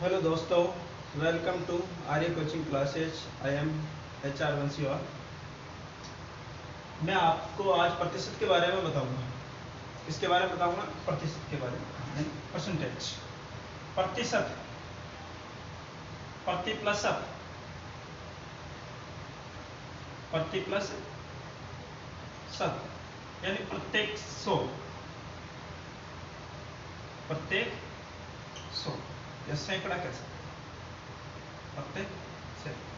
Hello दोस्तों, welcome to Arya coaching classes. I am HR Vanshiwal. मैं आपको आज प्रतिशत के बारे में बताऊंगा। किसके बारे में बताऊंगा? प्रतिशत के बारे में, यानी परसेंटेज। प्रतिशत, प्रति प्लस शत, प्रति प्लस शत, यानी प्रत्येक 100, प्रत्येक 100 या सैकड़ा कह सकते हैं, प्रत्येक सैकड़ा,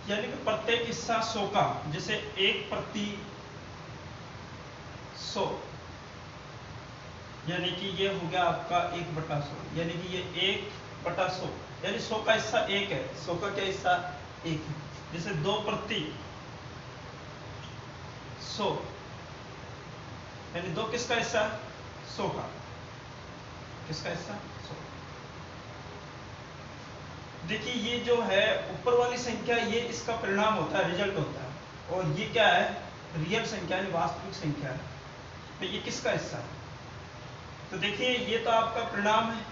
यानी कि प्रत्येक हिस्सा 100 का। जैसे 1/100, यानी कि ये हो गया आपका 1/100, यानी कि ये 1/100, यानी 100 का हिस्सा 1 है। 100 का क्या हिस्सा? 1 है। जैसे 2/100, यानी 2 किसका हिस्सा? 100 का। किसका हिस्सा? 100। देखिए ये जो है ऊपर वाली संख्या, ये इसका परिणाम होता है, रिजल्ट होता है। और ये क्या है? रियल संख्या, यानी वास्तविक संख्या है। तो ये किसका हिस्सा है? तो देखिए ये तो आपका परिणाम है,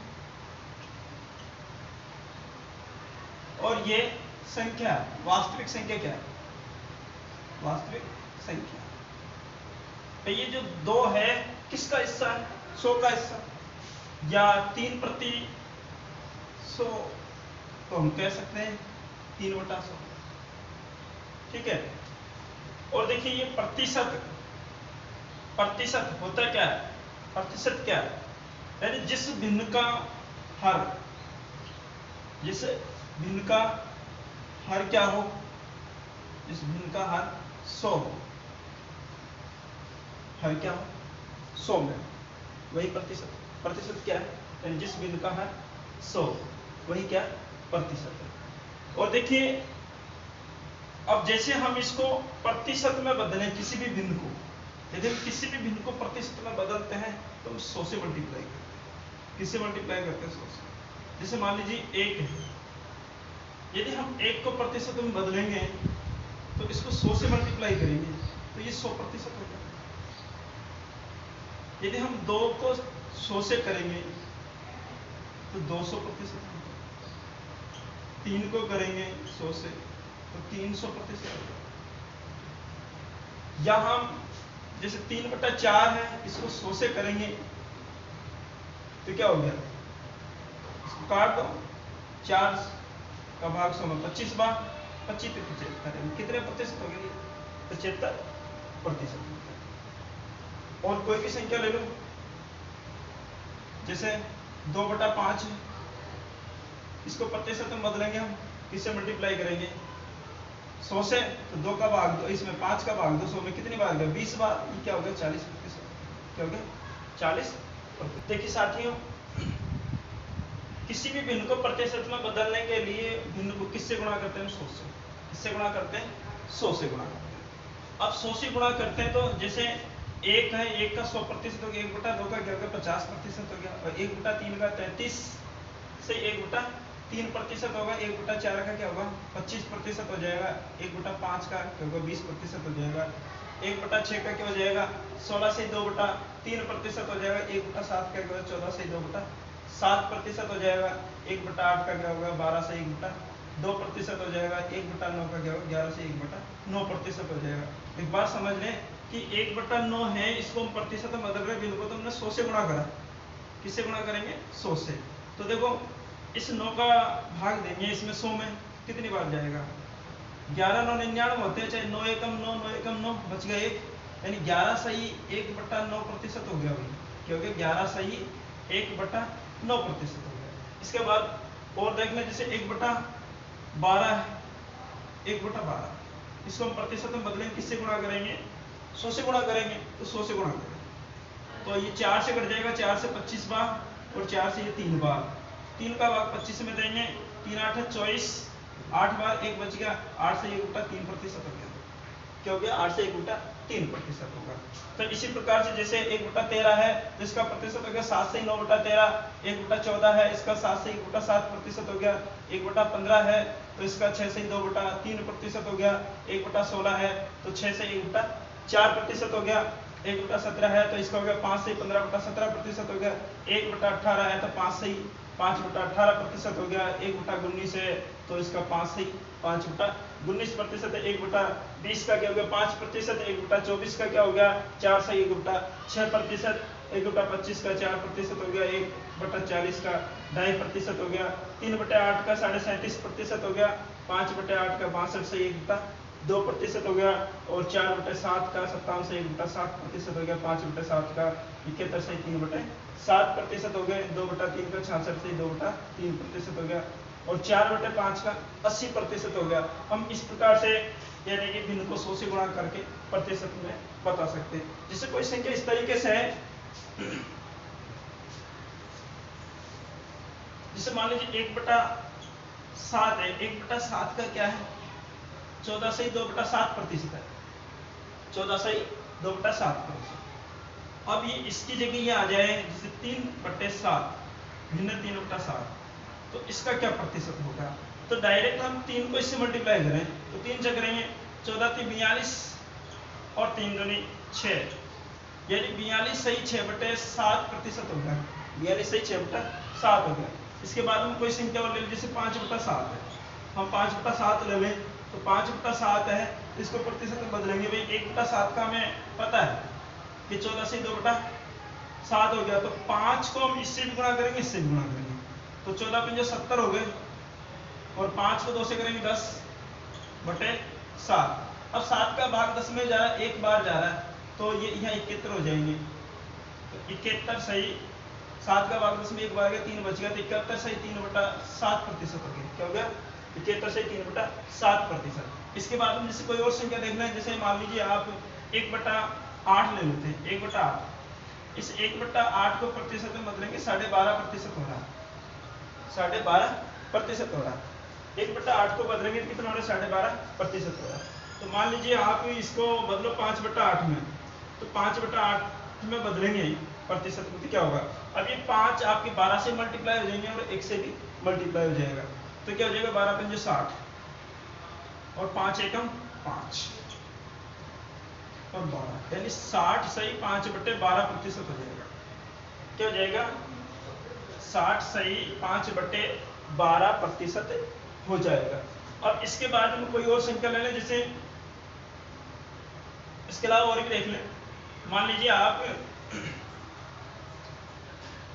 और ये संख्या, वास्तविक संख्या क्या है? वास्तविक संख्या। तो ये जो 2 है, किसका हिस्सा है? 100 का हिस्सा, या 3/100, तो हम कह सकते हैं 3/100। ठीक है। और देखिए ये प्रतिशत, प्रतिशत होता क्या है? प्रतिशत क्या है? यानी जिस भिन्न का हर, जिस भिन्न का हर क्या हो? जिस भिन्न का हर 100 हो। हर क्या हो? 100 में, वही प्रतिशत। प्रतिशत क्या है? यानी जिस भिन्न का हर 100, वही क्या? प्रतिशत है। और देखिए अब जैसे हम इसको प्रतिशत में बदलें, किसी भी भिन्न को, यदि हम किसी भी भिन्न को प्रतिशत में बदलते हैं तो हम 100 से मल्टीप्लाई करते हैं। किससे मल्टीप्लाई करते हैं? 100 से। जैसे मान लीजिए 1 है, यदि हम 1 को प्रतिशत में बदलेंगे तो इसको 100 से मल्टीप्लाई करेंगे तो ये 100% हो जाएगा। यदि हम 2 को 100 से करेंगे तो 200% हो जाएगा। 3 को करेंगे 100 से तो 300% हो जाएगा। या हम जैसे 3/4 है, इसको 100 से करेंगे तो क्या हो गया? इसको काट दो, 4 का भाग 100 में 25 बार, 25 पे 75, कितने प्रतिशत हो गए? 75%। और कोई भी संख्या ले लो, जैसे 2/5 है, इसको प्रतिशत में बदलेंगे हम, किससे मल्टीप्लाई करेंगे? 100 से, तो 2 का भाग 2, इसमें 5 का भाग 2, 100 में कितनी बार गया? 20 बार। ये क्या हो गया? 40%। क्या हो गया? 40%। देखिए साथियों, किसी भी भिन्न को प्रतिशत में बदलने के लिए भिन्न को किससे गुणा करते हैं? 100 से। किससे गुणा करते हैं? 100 से गुणा करते हैं। अब 100 से गुणा करते हैं तो जैसे 1 है, 1 का 100% हो गया, 1/2 का क्या हो गया? 50% हो गया, और 1/3 का 33 से 1/3% होगा। 1/4 का क्या होगा? 25% हो जाएगा। 1/5 का क्या होगा? 20% हो जाएगा। 1/6 का क्या हो जाएगा? 16 से 2/3% हो जाएगा। 1/7 का क्या होगा? 14 से 2/7% हो जाएगा। 1/8 का क्या होगा? 12 से 1/2% हो जाएगा। 1/9 का क्या होगा? 11 से 1/9% हो जाएगा। एक बात समझ लें कि 1/9 है, इसको हम प्रतिशत में बदल रहे हैं, बिल्कुल तो हमने 100 से गुणा करा। किससे गुणा करेंगे? 100 से। तो देखो इस 9 का भाग देंगे इसमें 100 में, कितनी बार जाएगा? 11 9 99 होते हैं, चाहे 9 एकम 9, 9 एकम 9, बच गया 1, यानी 11 सही 1/9% हो गया भाई। क्या हो गया? 11 सही 1/9% हो गया। इसके बाद और देख लें, जैसे 1/12 है, 1/12, इसको हम प्रतिशत में बदलेंगे, किससे गुणा करेंगे? 100 से गुणा करेंगे, तो 100 से गुणा करेंगे तो ये 4 से कट जाएगा, 4 से 25 बार, और 4 से ये 3 बार। 3 का भाग 25 में देंगे, 3 8 है 24, 8 बार, 1 बच गया, 8 से 1/3% हो गया। क्या हो गया? 8 से 1/3% होगा। तो इसी प्रकार से जैसे 1/13 है तो इसका प्रतिशत हो गया 7 से 9/13। 1/14 है, इसका 7 से 1/7% हो गया। 1/15 है तो इसका 6 से 2/3% हो गया। 1/16 है तो 6 से 1/4% हो गया। 1/17 है तो इसका हो गया 5 से 15/17% हो गया। 1/18 है तो 5 से 5/18% हो गया। 1/19 है तो इसका 5 से 5/19% है। 1/20 का क्या हो गया 5%। 1/24 का क्या हो गया 4 से 1/6%। 1/25 का 4% हो गया। 1/40 का 2.5% हो गया। 3/8 का 37.5% हो गया। 5/8 का 62 से 1/2% हो गया। और 4/7 का 57 से 1/7% हो गया। 5/7 का 71 से 3/7% हो गया। 2/3 का 66 से 2/3% हो गया। और 4/5 का 80% हो गया। हम इस प्रकार से यानी कि भिन्न को 100 से गुणा करके प्रतिशत में बता सकते हैं। जैसे कोई संख्या इस तरीके से है, जैसे मान लीजिए 1/7 है। 1/7 का क्या है 14 से 2/7% है। 14 से 2/7%। अब ये इसकी जगह ये आ जाए जैसे 3/7 भिन्न 3/7 तो इसका क्या प्रतिशत होगा। तो डायरेक्ट हम 3 को इससे मल्टीप्लाई करें तो 3 से करेंगे 14 3 42 और 3 दूनी 6 यानी 42 सही 6/7% हो गया। 42 सही 6/7 हो गया। इसके बाद हम कोई संख्या और ले लीजिए जैसे 5/7 है। हम 5/7 ले लें तो 5/7 है इसको प्रतिशत में बदलेंगे। भाई 1/7 का हमें पता है कि 14 से 2/7 हो गया। तो 5 को हम इससे भी गुणा करेंगे इससे भी गुणा करेंगे तो 14 5 70 हो गए। और 5 को 2 से करेंगे 10/7। अब 7 का भाग 10 में जा रहा है, एक बार जा रहा है तो ये यहाँ 71 हो जाएंगे। तो 71 सही 7 का भाग 10 में एक बार गया 3 बच गया। तो 71 सही 3/7% हो गया। क्या हो गया 71 से 3/7%। इसके बाद हम जैसे कोई और संख्या देखना है जैसे मान लीजिए आप 1/8 ले लेते हैं। 1/8 इस 1/8 को प्रतिशत में बदलेंगे 12.5% हो रहा है। 12.5% हो रहा है। 1/8 को बदलेंगे तो कितना हो रहा है 12.5% हो रहा है। तो मान लीजिए आप इसको बदलो 5/8 में तो 5/8 में बदलेंगे प्रतिशत में तो क्या होगा। अब ये 5 आपके 12 से मल्टीप्लाई हो जाएंगे और 1 से भी मल्टीप्लाई हो जाएगा तो क्या हो जाएगा 12 5 60 और 5 एकम 5 और 12 यानी 60 सही 5/12% हो जाएगा। क्या हो जाएगा 60 सही 5/12% हो जाएगा। अब इसके बाद हम कोई और संख्या ले लें जैसे इसके अलावा और भी देख लें। मान लीजिए आप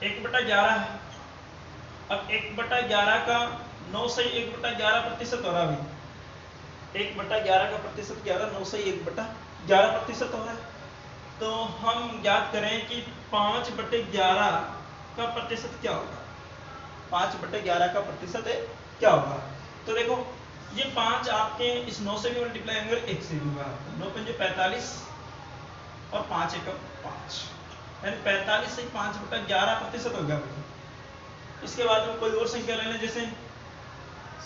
1/11 है। अब 1/11 का 9 सही 1/11% हो रहा है। भाई 1/11 का प्रतिशत 11 9 सही 1/11% हो रहा है। तो हम ज्ञात करें कि 5/11 का प्रतिशत क्या होगा। 5/11 का प्रतिशत है क्या होगा। तो देखो ये 5 आपके इस 9 से भी मल्टीप्लाई होंगे 1 से भी होगा। 9 5 45 और 5 एकम 5 यानी 45 से 5/11% हो गया। इसके बाद में कोई और संख्या ले लें जैसे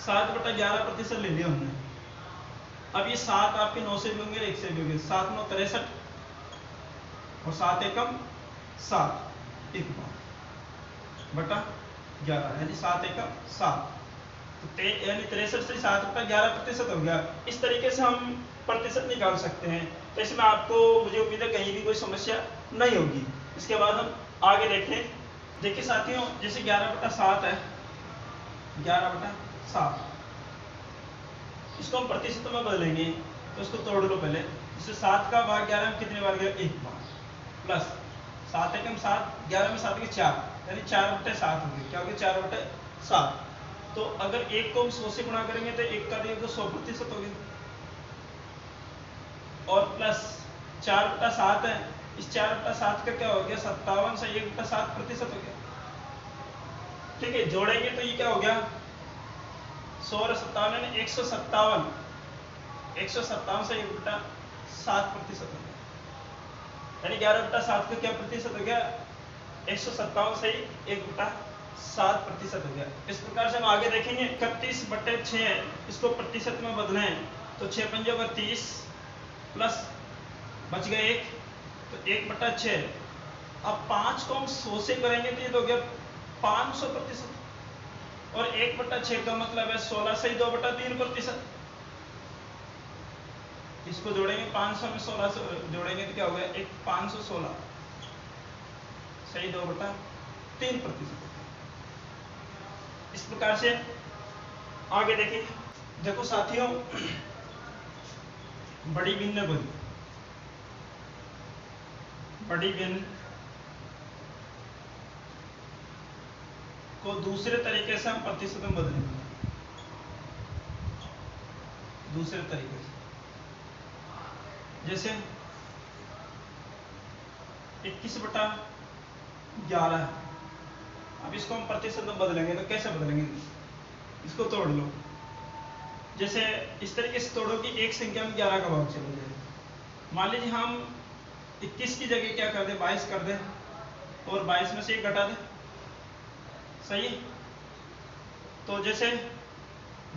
7/11% ले लिया हमने। अब ये 7 आपके 9 से भी होंगे 1 से भी होंगे। 7 9 63 और 7 एकम 7 1 बटा 11 यानी 7 एकम 7 तो यानी 63 से 7/11% हो गया। इस तरीके से हम प्रतिशत निकाल सकते हैं। तो इसमें आपको मुझे उम्मीद है कहीं भी कोई समस्या नहीं होगी। इसके बाद हम आगे देखें। देखिए साथियों जैसे 11/7 है 11/7 इसको हम प्रतिशत में बदलेंगे तो इसको तोड़ लो पहले। जैसे 7 का भाग 11 में कितने बार गया 1 बार प्लस 7 एकम 7 11 में 7 के 4 यानी 4/7 हो गया। क्या हो गया 4/7। तो अगर 1 को हम 100 से गुणा करेंगे तो 1 का तो 100% हो गया। और प्लस 4/7 है इस 4/7 का क्या हो गया 57 से 1/7% हो गया। ठीक है जोड़ेंगे तो ये क्या हो गया 100 और 57 यानी 157 से 1/7% हो गया। यानी 11/7 का क्या प्रतिशत हो गया 157 से 1/7% हो गया। इस प्रकार से हम आगे देखेंगे 31/6 इसको प्रतिशत में बदलें तो 6 5 30 प्लस बच गया 1 तो 1/6। अब 5 को हम 100 से करेंगे तो ये तो हो गया 500% और 1/6 का मतलब है 16 से 2/3%। इसको जोड़ेंगे 500 में 16 से जोड़ेंगे तो क्या होगा, एक 516 सही 2/3%। इस प्रकार से आगे देखिए। देखो साथियों, बड़ी भिन्न को दूसरे तरीके से हम प्रतिशत में बदलेंगे, दूसरे तरीके से। जैसे 21/11 है, अब इसको हम प्रतिशत में बदलेंगे तो कैसे बदलेंगे, इसको तोड़ लो। जैसे इस तरीके से तोड़ो कि एक संख्या में 11 का भाग चला जाए। मान लीजिए हम 21 की जगह क्या कर दे, 22 कर दे और 22 में से 1 घटा दे, सही है। तो जैसे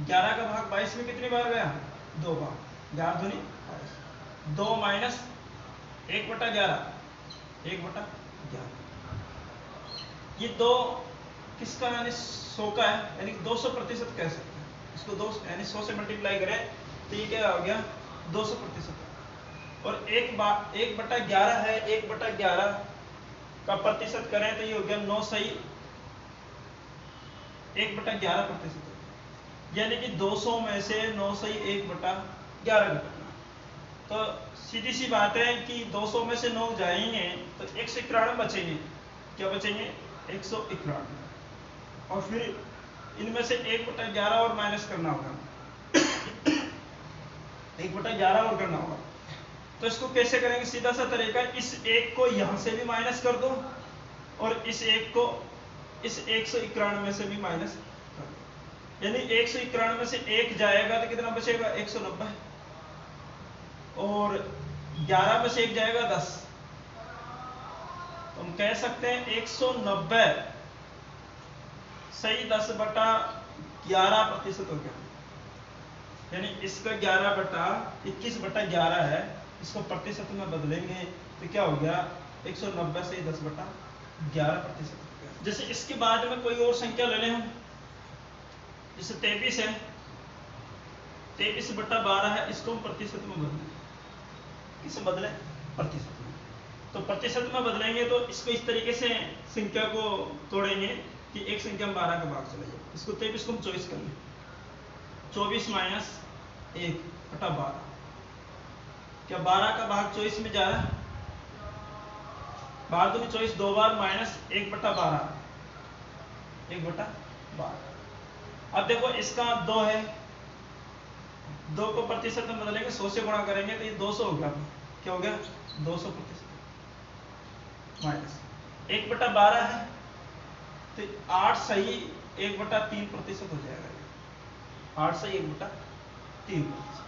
11 का भाग 22 में कितनी बार गया, 2 बार, 11 दूनी 22, 2 माइनस 1/11, 1/11। ये 2 किसका यानी 100 का है, यानी 200% कह सकते हैं इसको। 2 यानी 100 से मल्टीप्लाई करें तो ये क्या हो गया, 200%। और 1/11 है, 1/11 का प्रतिशत करें तो ये हो गया 9 सही 1/11%। यानी कि 200 में से 9 सही 1/11 घटाना। तो सीधी सी बात है कि 200 में से 9 जाएंगे तो 191 बचेंगे। क्या बचेंगे, 191। और फिर इनमें से 1/11 और माइनस करना होगा 1/11 और करना होगा। तो इसको कैसे करेंगे, सीधा सा तरीका, इस 1 को यहां से भी माइनस कर दो और इस 1 को इस 191 में से भी माइनस कर दो। यानी 191 में से 1 जाएगा तो कितना बचेगा, 190। और 11 में से 1 जाएगा 10। तो हम कह सकते हैं 190 सही 10/11% हो गया। यानी इसका 21/11 है, इसको प्रतिशत में बदलेंगे तो क्या हो गया, 190 से 10/11% हो गया। जैसे इसके बाद में कोई और संख्या ले लें हम, जैसे 23 है, 23/12 है, इसको हम प्रतिशत में बदलें। किसे बदले, प्रतिशत में। तो प्रतिशत में बदलेंगे तो इसको इस तरीके से संख्या को तोड़ेंगे कि एक संख्या में 12 का भाग चला जाए। इसको 23 को हम 24 कर लें, 24 माइनस 1/12। क्या 12 का भाग 24 में जा रहा है, 12 दूनी 24, 2 बार माइनस 1/12, 1/12। अब देखो इसका 2 है, 2 को प्रतिशत में बदलेंगे, 100 से गुणा करेंगे तो ये 200 हो गया। क्या हो गया, 200% माइनस 1/12 है तो 8 सही 1/3% हो जाएगा। 8 सही 1/3%।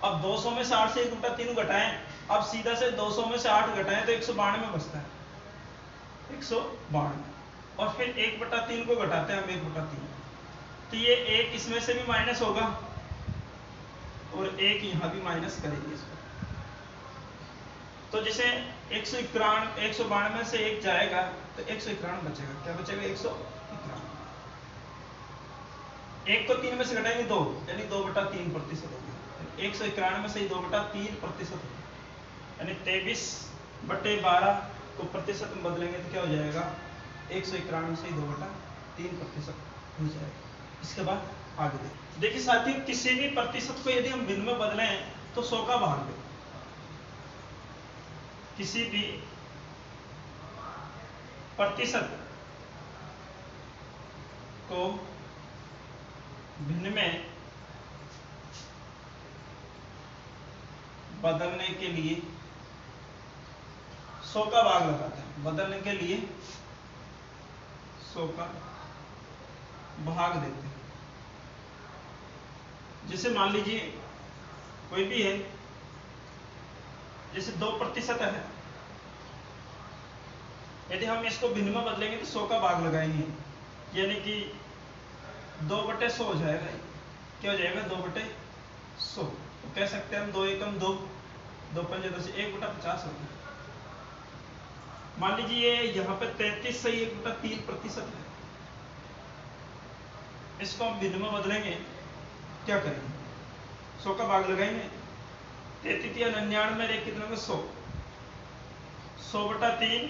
अब 200 में से 8 से 1/3 घटाएं, अब सीधा से 200 में से 8 घटाएं तो 192 बचता है, 192। और फिर 1/3 को घटाते हैं हम 1/3, तो ये 1 इसमें से भी माइनस होगा और 1 यहां भी माइनस करेंगे इसको। तो जैसे 192 से 1 जाएगा तो 191 बचेगा। क्या बचेगा, 191। 1 को 3 में से घटाएंगे 2, यानी 2/3% हो गया। 191 में से 2/3% हो गया, यानी 23/12 को प्रतिशत में बदलेंगे तो क्या हो जाएगा, 191 में से 2/3% हो जाएगा। इसके बाद आगे देखिए साथियों, किसी भी प्रतिशत को यदि हम भिन्न में बदलें तो 100 का भाग दें। किसी भी प्रतिशत को भिन्न में बदलने के लिए 100 का भाग लगाते हैं। बदलने के लिए 100 का भाग देते हैं। जैसे मान लीजिए कोई भी है, जैसे 2% है, यदि हम इसको भिन्न में बदलेंगे तो 100 का भाग लगाएंगे, यानी कि 2/100 हो जाएगा। क्या हो जाएगा, 2/100। तो कह सकते हैं हम 2 एकम 2, 2 पंजे 10, 1/50 हो गया। मान लीजिए यहाँ पे 33 सही 1/3% है, इसको हम भिन्न में बदलेंगे, क्या करेंगे, 100 का भाग लगाएंगे 33 या 99 में एक कितने में 100, 100/3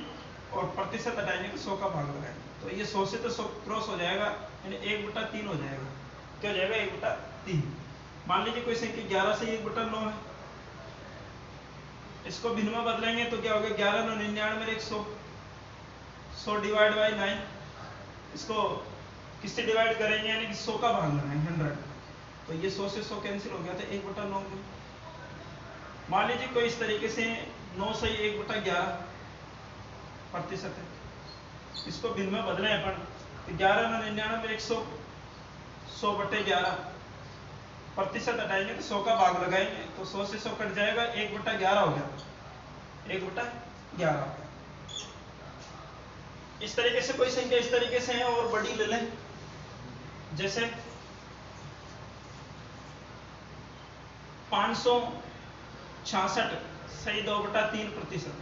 और प्रतिशत हटाएंगे तो 100 का भाग लगाएंगे, तो ये 100 से तो 100 क्रॉस हो जाएगा, यानी 1/3 हो जाएगा। क्या हो जाएगा? 1/3। मान लीजिए कोई संख्या 11 से 1/9 है, इसको भिन्न में बदलेंगे तो क्या होगा? 11 9 99 में 100, 100 डिवाइड बाई 9, इसको किससे डिवाइड करेंगे? यानी कि 100 का भाग लगाएंगे 100, तो ये 100 से 100 कैंसिल हो गया था 1/9 में। मान लीजिए कोई इस तरीके से 9 से 1/11 प्रतिशत है, इसको भिन्न में बदले अपन तो 11 9 99 में 100, 100/11 प्रतिशत हटाएंगे तो 100 का भाग लगाएंगे तो 100 से 100 कट जाएगा, 1/11 हो गया, 1/11 हो गया। इस तरीके से कोई संख्या इस तरीके से है और बड़ी ले लें, जैसे 566 सही 2/3 प्रतिशत,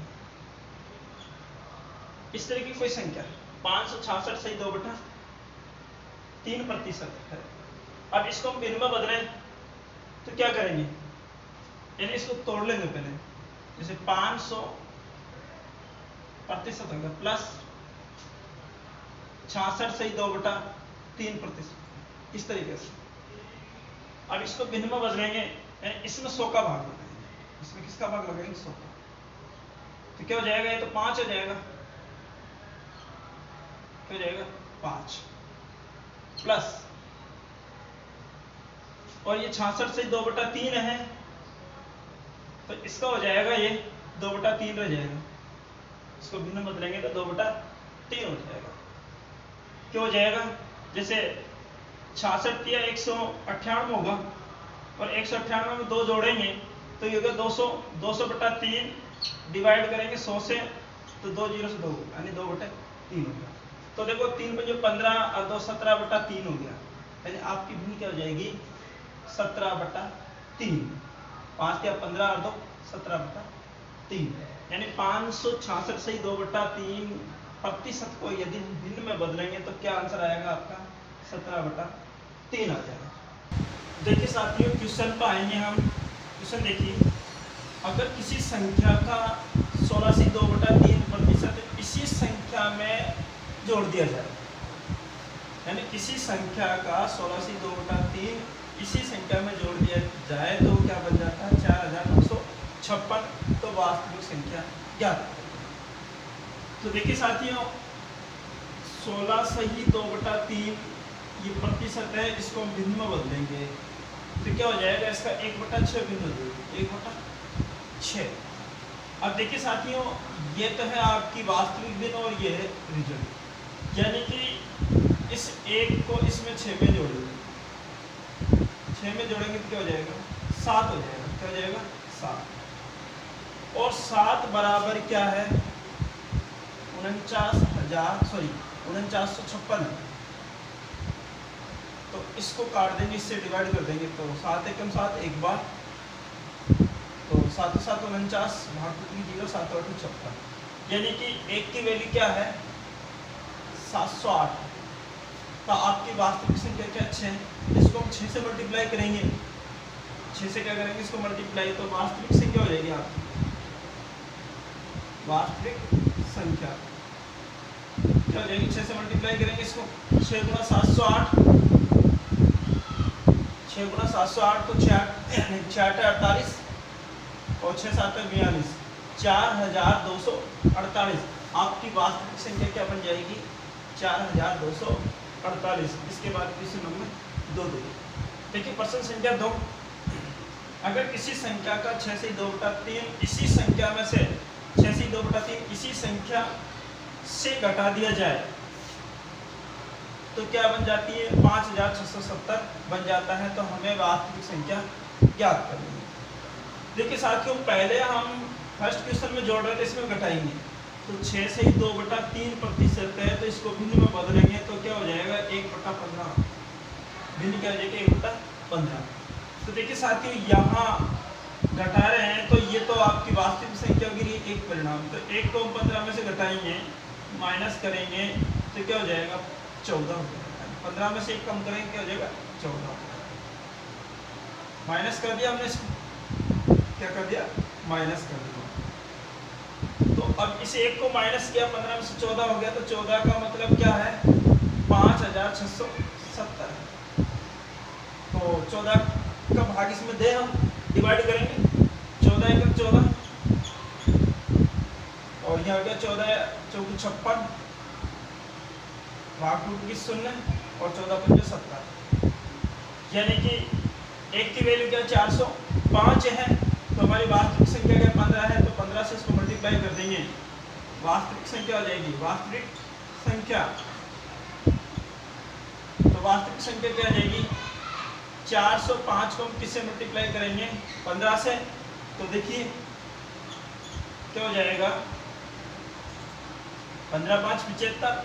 इस तरह की कोई संख्या 566 सही 2/3 प्रतिशत है। अब इसको हम भिन्न में बदलें तो क्या करेंगे? यानी इसको तोड़ लेंगे पहले, जैसे 500 प्रतिशत होगा प्लस 66 सही 2/3 प्रतिशत, इस तरीके से। अब इसको भिन्न में बदलेंगे, इसमें 100 का भाग लगाएंगे, इसमें किसका भाग लगाएंगे? 100 का, तो क्या हो जाएगा? ये तो 5 हो जाएगा, क्या हो जाएगा? 5 प्लस, और ये 66 से 2/3 है तो इसका हो जाएगा ये 2/3 रह जाएगा, इसको भिन्न बदलेंगे तो 2/3 हो जाएगा। क्या हो जाएगा? जैसे 66 या 198 होगा और 198 में 2 जोड़ेंगे तो ये होगा 200, 200/3 डिवाइड करेंगे 100 से तो 2 0 से 2 यानी 2/3 हो गया। तो देखो 3 पे जो 15 और 2 17/3 हो गया, यानी आपकी भिन्न क्या हो जाएगी? 17/3। 5 क्या 15 और 2 17/3, यानी 566 से 2/3 प्रतिशत को यदि भिन्न में बदलेंगे तो क्या आंसर आएगा आपका? 17/3 आ जाएगा। देखिए साथियों, क्वेश्चन पर आएंगे हम। क्वेश्चन देखिए, अगर किसी संख्या का 16 से 2/3 प्रतिशत इसी संख्या में जोड़ दिया जाए, यानी किसी संख्या का 16 से 2/3 इसी संख्या में जोड़ दिया जाए तो क्या बन जाता है? 4956, तो वास्तविक संख्या ज्ञात। तो देखिए साथियों, 16 सही 2/3 ये प्रतिशत है, इसको हम भिन्न में बदलेंगे तो क्या हो जाएगा? इसका 1/6 भिन्न हो जाएगा, 1/6। अब देखिए साथियों, ये तो है आपकी वास्तविक भिन्न और ये है रिजल्ट, यानी कि इस 1 को इसमें 6 में जोड़ेंगे, 6 में जोड़ेंगे तो क्या हो जाएगा? 7 हो जाएगा। क्या हो जाएगा? 7। और 7 बराबर क्या है? 4956 है। तो इसको काट देंगे, इससे डिवाइड कर देंगे तो 7 एकम 7 एक बार, तो 7 7 49 भाग 0 7 8 56, यानी कि 1 की वैल्यू क्या है? 708। तो आपकी वास्तविक संख्या क्या? 6। इसको हम 6 से मल्टीप्लाई करेंगे, 6 से क्या करेंगे? इसको मल्टीप्लाई, तो वास्तविक संख्या हो जाएगी आपकी। वास्तविक संख्या क्या हो जाएगी? 6 से मल्टीप्लाई करेंगे इसको, 6 गुना 708, 6 गुना 708 तो 6 48 और 6 7 42, 4248। आपकी वास्तविक संख्या क्या बन जाएगी? 4248। इसके बाद किसी नंबर 2 देंगे। देखिए प्रश्न संख्या 2, अगर किसी संख्या का 6 से 2/3 इसी संख्या में से 6 से 2/3 इसी संख्या से घटा दिया जाए तो क्या बन जाती है? 5670 बन जाता है। तो हमें वास्तविक संख्या ज्ञात करनी है। देखिए साथियों, पहले हम फर्स्ट क्वेश्चन में जोड़ रहे थे, इसमें घटाएंगे तो 6 से 2/3 प्रतिशत है, तो इसको भिन्न में बदलेंगे तो क्या हो जाएगा? 1/15। भिन्न क्या हो जाएगा? 1/15। तो देखिए साथियों, यहाँ घटा रहे हैं तो ये तो आपकी वास्तविक संख्या होगी, एक परिणाम। तो 1 को हम 15 में से घटाएंगे, माइनस करेंगे तो क्या हो जाएगा? 14 हो जाएगा। 15 में से 1 कम करेंगे क्या हो जाएगा? 14। माइनस कर दिया हमने इसको, क्या कर दिया, माइनस कर दिया। तो अब इस एक को माइनस किया, 15 में से 14 हो गया, तो 14 का मतलब क्या है, 5670। तो 14 का भाग इसमें दे, हम डिवाइड करेंगे, 14 एकम 14 और यहाँ हो गया 14 चौकी 56, भाग टूट गई 0 और 14 पंजे 17, यानी कि एक की वैल्यू क्या 405 है, तो हमारी वास्तविक संख्या क्या 15 है, तो 15 से इसको मल्टीप्लाई कर देंगे, वास्तविक संख्या हो जाएगी, वास्तविक संख्या, तो वास्तविक संख्या क्या आ जाएगी, 405 को हम किससे मल्टीप्लाई करेंगे, 15 से, तो देखिए क्या हो जाएगा, 15 5 75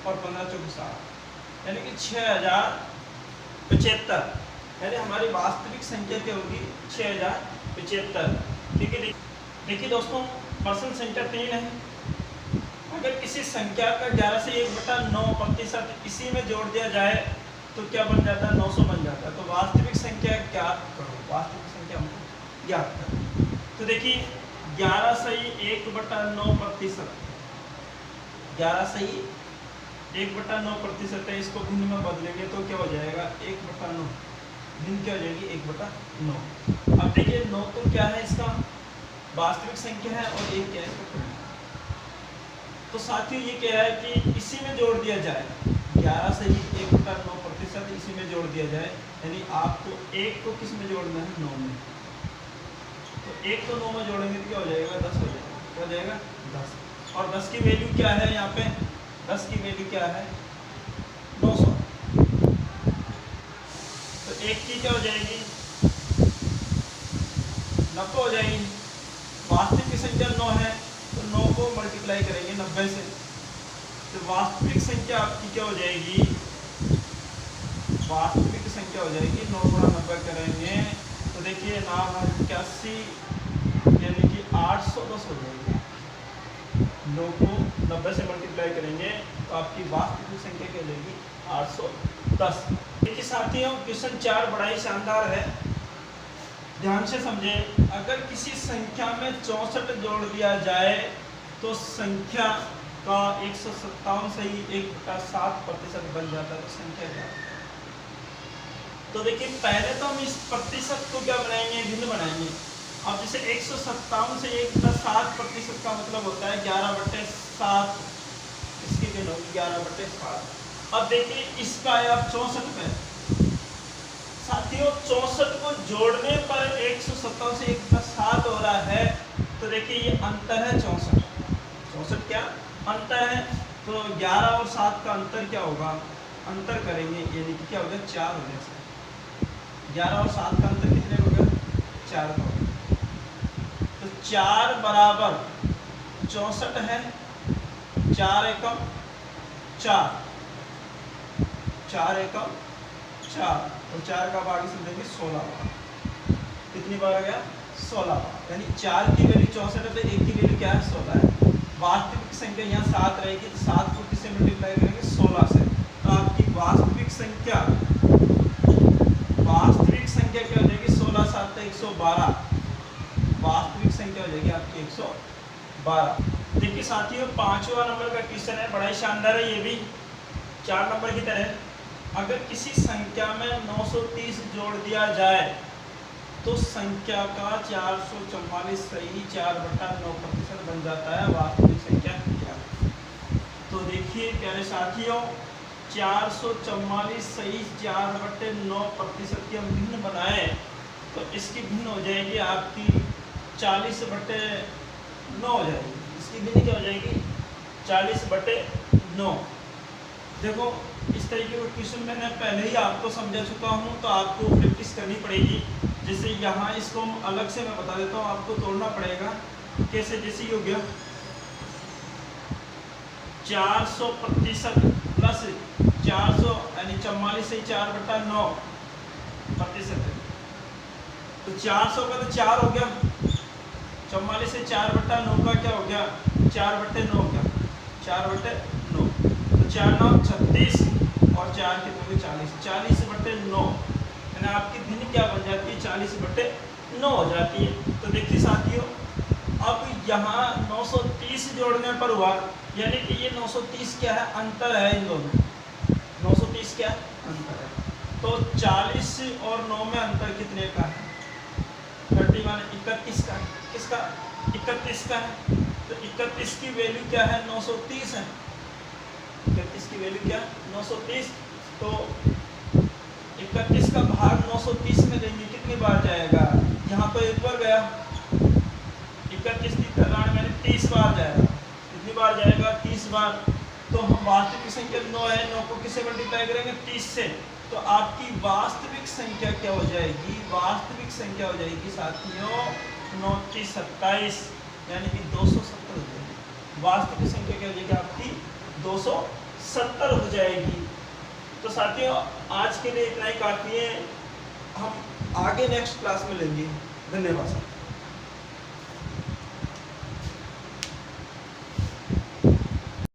और 15 चौकी 60, यानी कि 6075, यानी हमारी वास्तविक संख्या क्या होगी 6075। ठीक है, देखिए दोस्तों, प्रश्न संख्या 3 है, अगर किसी संख्या का 11 से 1/9% इसी में जोड़ दिया जाए तो क्या बन जाता है, 900 बन जाता है। तो वास्तविक संख्या ज्ञात करो, वास्तविक संख्या हमको ज्ञात करो। तो देखिए 11 सही 1/9%, 11 सही 1/9% है, इसको भिन्न में बदलेंगे तो क्या हो जाएगा 1/9, भिन्न क्या हो जाएगी 1/9। अब देखिए 9 तो क्या है, इसका वास्तविक संख्या है और 1 क्या है इसका परिमाण। तो साथियों ये कह रहा है कि इसी में जोड़ दिया जाए, 11 से 1/9% इसी में जोड़ दिया जाए, यानी आपको 1 को किस में जोड़ना है, 9 में। तो 1 को 9 में जोड़ेंगे तो क्या हो जाएगा 10 हो जाएगा, क्या हो जाएगा 10, और 10 की वैल्यू क्या है, यहाँ पे 10 की वैल्यू क्या है 900, तो 1 की क्या हो जाएगी 90 हो जाएगी। वास्तविक संख्या 9 है, तो 9 को मल्टीप्लाई करेंगे 90 से, तो वास्तविक संख्या आपकी क्या हो जाएगी, वास्तविक संख्या हो जाएगी 9 गुणा 90 करेंगे तो देखिए 981, यानी कि 810 हो जाएगी। 9 को 90 से मल्टीप्लाई करेंगे तो आपकी वास्तविक संख्या क्या हो जाएगी 810। देखिए साथियों, क्वेश्चन 4 बड़ा ही शानदार है, ध्यान से समझें। अगर किसी संख्या में 64 जोड़ दिया जाए तो संख्या का 157 से ही 1/7% बन जाता है, तो संख्या क्या है। तो देखिए पहले तो हम इस प्रतिशत को क्या बनाएंगे, भिन्न बनाएंगे। अब जैसे 157 से 1/7% का मतलब होता है 11/7, इसकी भिन्न होगी 11/7। अब देखिए इसका है अब 64 पे, साथियों 64 को जोड़ने पर 157 से 1/7 हो रहा है, तो देखिए ये अंतर है 64 क्या अंतर है, तो 11 और 7 का अंतर क्या होगा, अंतर करेंगे यानी कि क्या हो गया 4 हो गया। 11 और 7 का अंतर कितने हो गया 4 का, तो 4 बराबर 64 है, 4 एकम 4, 4 एकम 4 और 4 का भाग इसे देंगे 16 बार, कितनी बार आ गया 16 बार, यानी 4 की वैल्यू 64 है तो 1 की वैल्यू क्या है 16 है। वास्तविक संख्या यहाँ 7 रहेगी, तो 7 को किससे मल्टीप्लाई करेंगे 16 से, तो आपकी वास्तविक संख्या क्या हो जाएगी 16 7 112, वास्तविक संख्या हो जाएगी आपकी 112। देखिए साथियों 5वां नंबर का क्वेश्चन है, बड़ा ही शानदार है ये भी, 4 नंबर की तरह। अगर किसी संख्या में 930 जोड़ दिया जाए तो संख्या का 444 सही 4/9% बन जाता है, वास्तविक संख्या क्या है। तो देखिए प्यारे साथियों 444 सही 4/9% की हम भिन्न बनाए तो इसकी भिन्न हो जाएगी आपकी 40/9 हो जाएगी, इसकी भिन्न क्या हो जाएगी 40/9। देखो इस तरीके का क्वेश्चन मैंने पहले ही आपको समझा चुका हूँ, तो आपको प्रैक्टिस करनी पड़ेगी। जैसे यहाँ इसको हम अलग से मैं बता देता हूँ, आपको तोड़ना पड़ेगा कैसे। जैसे हो गया 400% प्लस 400 यानी 44 से 4/9% है, तो 400 का तो 4 हो गया, 44 से 4/9 का क्या हो गया 4/9 हो गया, 4/9, तो 4 9 36 और 4 के 2 40, 40/9, यानी आपकी भिन्न क्या बन जाती है 40/9 9 हो जाती है। तो देखिए साथियों, अब यहाँ 930 जोड़ने पर हुआ, यानी कि ये 930 क्या है, अंतर है इन दोनों। 930 क्या है, अंतर है। तो 40 और 9 में अंतर कितने का है, 30 माने 31 का। किसका, 31 का है। तो 31 की वैल्यू क्या है, 930 है। 31 की वैल्यू क्या है, 930। तो 31 का भाग 930 में देंगे, कितनी बार जाएगा, यहाँ तो एक बार गया, 31 की 30 बार जाएगा। कितनी बार जाएगा, 30 बार। तो हम वास्तविक संख्या 9 है, 9 को किससे मल्टीप्लाई करेंगे, 30 से। तो आपकी वास्तविक संख्या क्या हो जाएगी, वास्तविक संख्या हो जाएगी साथियों 9 की 27, यानी कि 270 हो जाएगी। वास्तविक संख्या क्या हो जाएगी आपकी, 270 हो जाएगी। तो साथियों आज के लिए इतना ही काफी है, हम आगे नेक्स्ट क्लास में लेंगे। धन्यवाद।